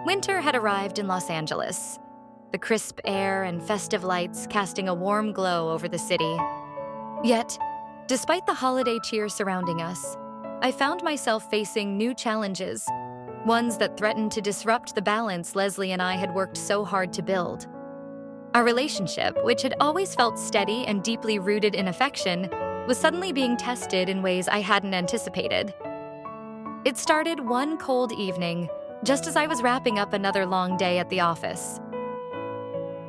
Winter had arrived in Los Angeles, the crisp air and festive lights casting a warm glow over the city. Yet, despite the holiday cheer surrounding us, I found myself facing new challenges, ones that threatened to disrupt the balance Leslie and I had worked so hard to build. Our relationship, which had always felt steady and deeply rooted in affection, was suddenly being tested in ways I hadn't anticipated. It started one cold evening, just as I was wrapping up another long day at the office.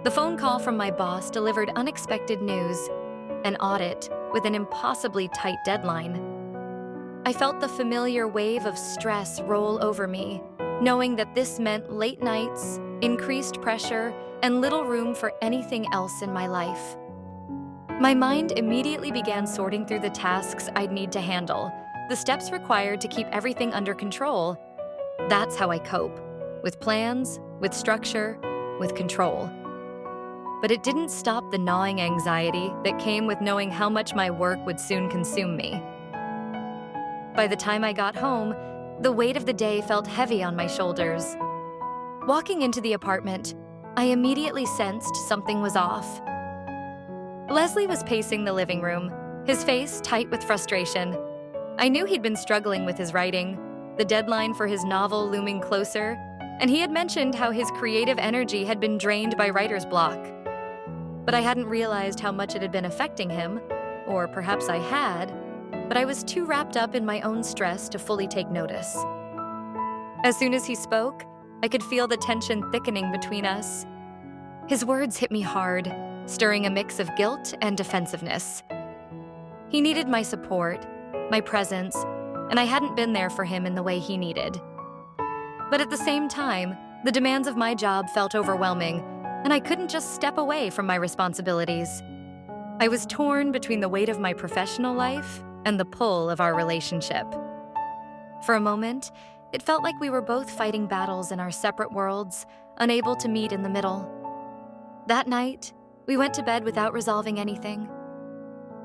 The phone call from my boss delivered unexpected news, an audit with an impossibly tight deadline. I felt the familiar wave of stress roll over me, knowing that this meant late nights, increased pressure, and little room for anything else in my life. My mind immediately began sorting through the tasks I'd need to handle, the steps required to keep everything under control. That's how I cope, with plans, with structure, with control. But it didn't stop the gnawing anxiety that came with knowing how much my work would soon consume me. By the time I got home, the weight of the day felt heavy on my shoulders. Walking into the apartment, I immediately sensed something was off. Leslie was pacing the living room, his face tight with frustration. I knew he'd been struggling with his writing, the deadline for his novel looming closer, and he had mentioned how his creative energy had been drained by writer's block. But I hadn't realized how much it had been affecting him, or perhaps I had, but I was too wrapped up in my own stress to fully take notice. As soon as he spoke, I could feel the tension thickening between us. His words hit me hard, stirring a mix of guilt and defensiveness. He needed my support, my presence, and I hadn't been there for him in the way he needed. But at the same time, the demands of my job felt overwhelming, and I couldn't just step away from my responsibilities. I was torn between the weight of my professional life and the pull of our relationship. For a moment, it felt like we were both fighting battles in our separate worlds, unable to meet in the middle. That night, we went to bed without resolving anything.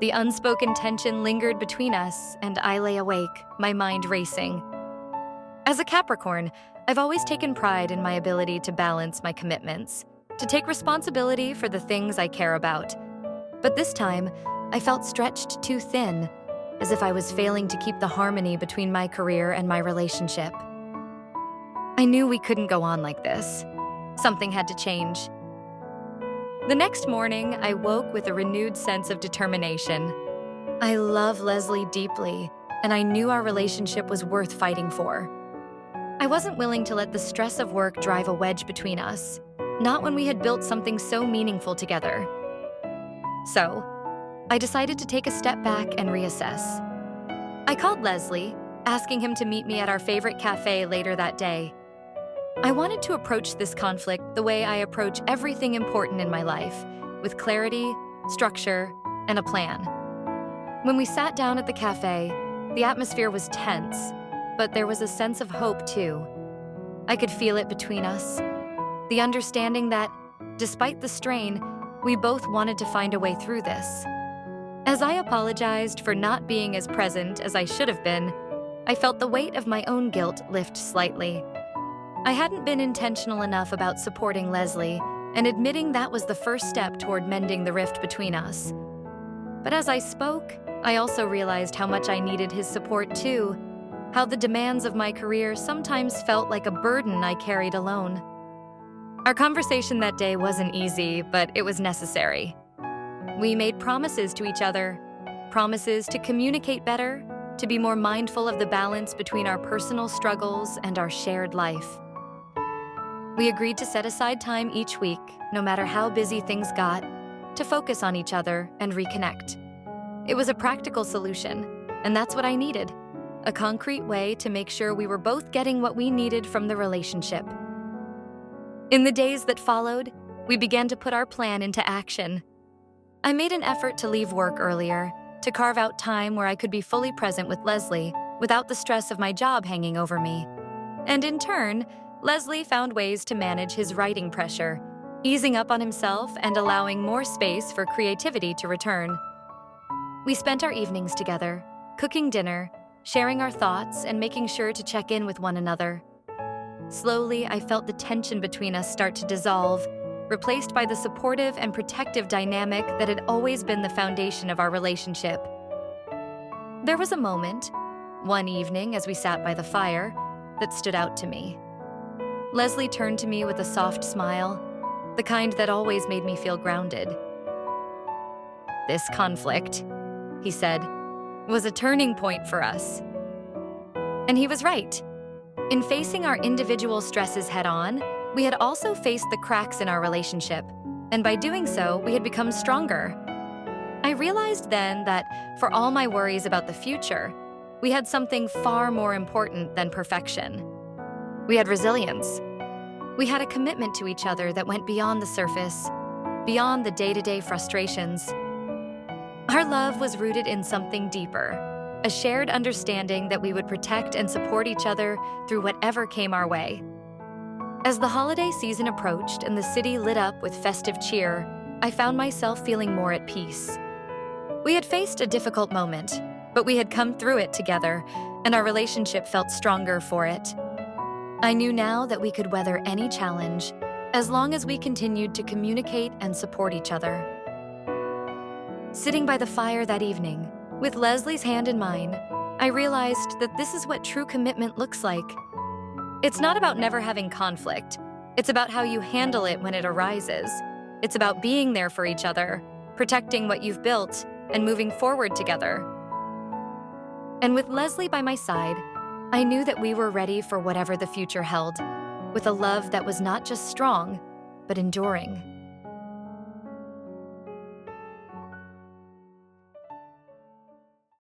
The unspoken tension lingered between us, and I lay awake, my mind racing. As a Capricorn, I've always taken pride in my ability to balance my commitments, to take responsibility for the things I care about. But this time, I felt stretched too thin, as if I was failing to keep the harmony between my career and my relationship. I knew we couldn't go on like this. Something had to change. The next morning, I woke with a renewed sense of determination. I love Leslie deeply, and I knew our relationship was worth fighting for. I wasn't willing to let the stress of work drive a wedge between us, not when we had built something so meaningful together. So, I decided to take a step back and reassess. I called Leslie, asking him to meet me at our favorite cafe later that day. I wanted to approach this conflict the way I approach everything important in my life, with clarity, structure, and a plan. When we sat down at the cafe, the atmosphere was tense, but there was a sense of hope too. I could feel it between us, the understanding that, despite the strain, we both wanted to find a way through this. As I apologized for not being as present as I should have been, I felt the weight of my own guilt lift slightly. I hadn't been intentional enough about supporting Leslie, and admitting that was the first step toward mending the rift between us. But as I spoke, I also realized how much I needed his support too, how the demands of my career sometimes felt like a burden I carried alone. Our conversation that day wasn't easy, but it was necessary. We made promises to each other, promises to communicate better, to be more mindful of the balance between our personal struggles and our shared life. We agreed to set aside time each week, no matter how busy things got, to focus on each other and reconnect. It was a practical solution, and that's what I needed, a concrete way to make sure we were both getting what we needed from the relationship. In the days that followed, we began to put our plan into action. I made an effort to leave work earlier, to carve out time where I could be fully present with Leslie without the stress of my job hanging over me. And in turn, Leslie found ways to manage his writing pressure, easing up on himself and allowing more space for creativity to return. We spent our evenings together, cooking dinner, sharing our thoughts, and making sure to check in with one another. Slowly, I felt the tension between us start to dissolve, replaced by the supportive and protective dynamic that had always been the foundation of our relationship. There was a moment, one evening as we sat by the fire, that stood out to me. Leslie turned to me with a soft smile, the kind that always made me feel grounded. "This conflict," he said, "was a turning point for us." And he was right. In facing our individual stresses head-on, we had also faced the cracks in our relationship, and by doing so, we had become stronger. I realized then that, for all my worries about the future, we had something far more important than perfection. We had resilience. We had a commitment to each other that went beyond the surface, beyond the day-to-day frustrations. Our love was rooted in something deeper, a shared understanding that we would protect and support each other through whatever came our way. As the holiday season approached and the city lit up with festive cheer, I found myself feeling more at peace. We had faced a difficult moment, but we had come through it together, and our relationship felt stronger for it. I knew now that we could weather any challenge, as long as we continued to communicate and support each other. Sitting by the fire that evening, with Leslie's hand in mine, I realized that this is what true commitment looks like. It's not about never having conflict. It's about how you handle it when it arises. It's about being there for each other, protecting what you've built, and moving forward together. And with Leslie by my side, I knew that we were ready for whatever the future held, with a love that was not just strong, but enduring.